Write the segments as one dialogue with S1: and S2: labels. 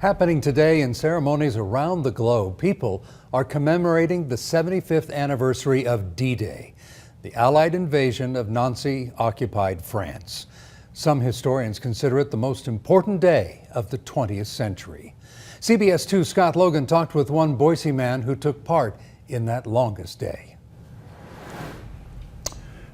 S1: Happening today in ceremonies around the globe, people are commemorating the 75th anniversary of D-Day, the Allied invasion of Nazi-occupied France. Some historians consider it the most important day of the 20th century. CBS 2's Scott Logan talked with one Boise man who took part in that longest day.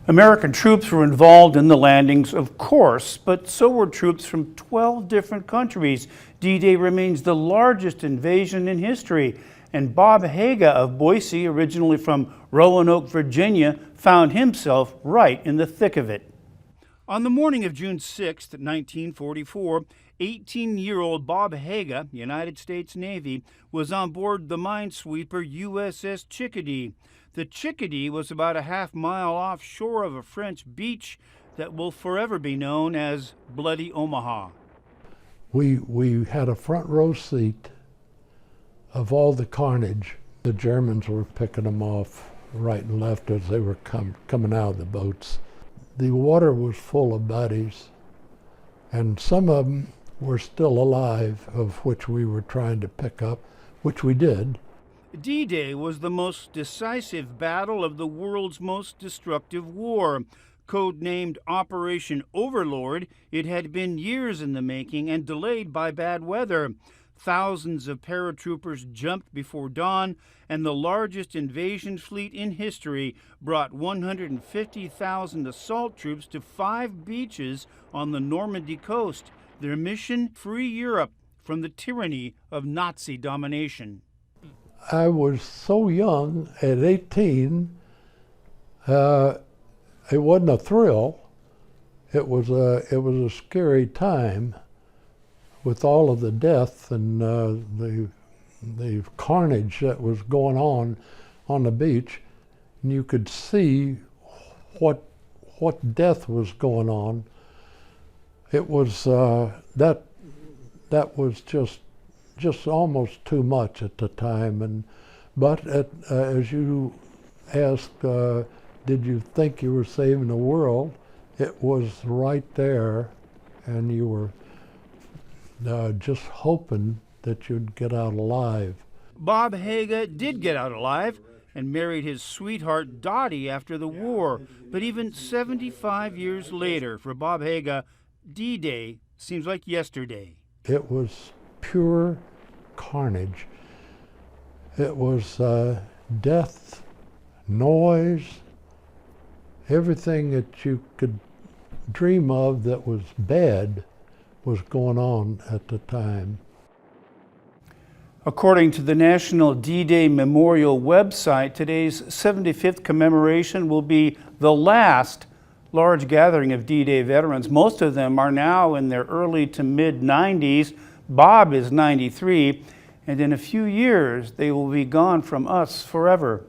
S2: American troops were involved in the landings, of course, but so were troops from 12 different countries. D-Day remains the largest invasion in history, and Bob Haga of Boise, originally from Roanoke, Virginia, found himself right in the thick of it. On the morning of June 6, 1944, 18-year-old Bob Haga, United States Navy, was on board the minesweeper USS Chickadee. The Chickadee was about a half-mile offshore of a French beach that will forever be known as Bloody Omaha.
S3: We had a front row seat of all the carnage. The Germans were picking them off right and left as they were coming out of the boats. The water was full of bodies, and some of them were still alive, of which we were trying to pick up, which we did.
S2: D-Day was the most decisive battle of the world's most destructive war. Codenamed Operation Overlord, it had been years in the making and delayed by bad weather. Thousands of paratroopers jumped before dawn, and the largest invasion fleet in history brought 150,000 assault troops to 5 beaches on the Normandy coast. Their mission: free Europe from the tyranny of Nazi domination.
S3: I was so young at 18, it wasn't a thrill. It was a scary time with all of the death and the carnage that was going on the beach. And you could see what death was going on. It was that was just almost too much at the time. But as you asked, did you think you were saving the world? It was right there, and you were just hoping that you'd get out alive.
S2: Bob Haga did get out alive and married his sweetheart Dottie after the war. But even 75 years later, for Bob Haga, D-Day seems like yesterday.
S3: It was pure carnage. It was death, noise, everything that you could dream of that was bad was going on at the time.
S2: According to the National D-Day Memorial website, today's 75th commemoration will be the last large gathering of D-Day veterans. Most of them are now in their early to mid-90s. Bob is 93, and in a few years they will be gone from us forever.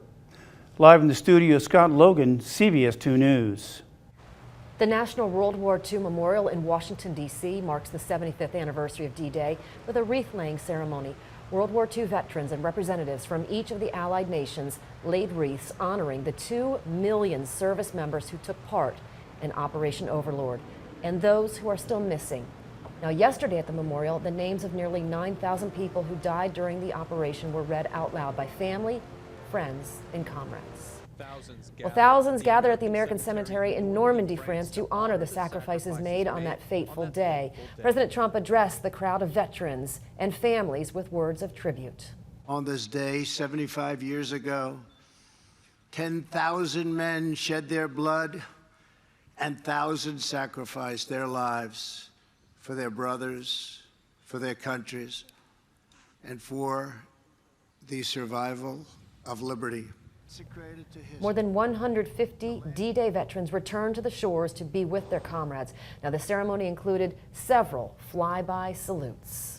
S2: Live in the studio, Scott Logan, CBS 2 News.
S4: The National World War II Memorial in Washington, D.C. marks the 75th anniversary of D-Day with a wreath-laying ceremony. World War II veterans and representatives from each of the Allied nations laid wreaths honoring the 2 million service members who took part in Operation Overlord and those who are still missing. Now, yesterday at the memorial, the names of nearly 9,000 people who died during the operation were read out loud by family, friends, and comrades. Thousands gathered at the American Cemetery in Normandy, France, to honor the sacrifices made on that fateful day. President Trump addressed the crowd of veterans and families with words of tribute.
S5: On this day, 75 years ago, 10,000 men shed their blood and thousands sacrificed their lives for their brothers, for their countries, and for the survival of liberty.
S4: More than 150 D-Day veterans returned to the shores to be with their comrades. Now, the ceremony included several flyby salutes.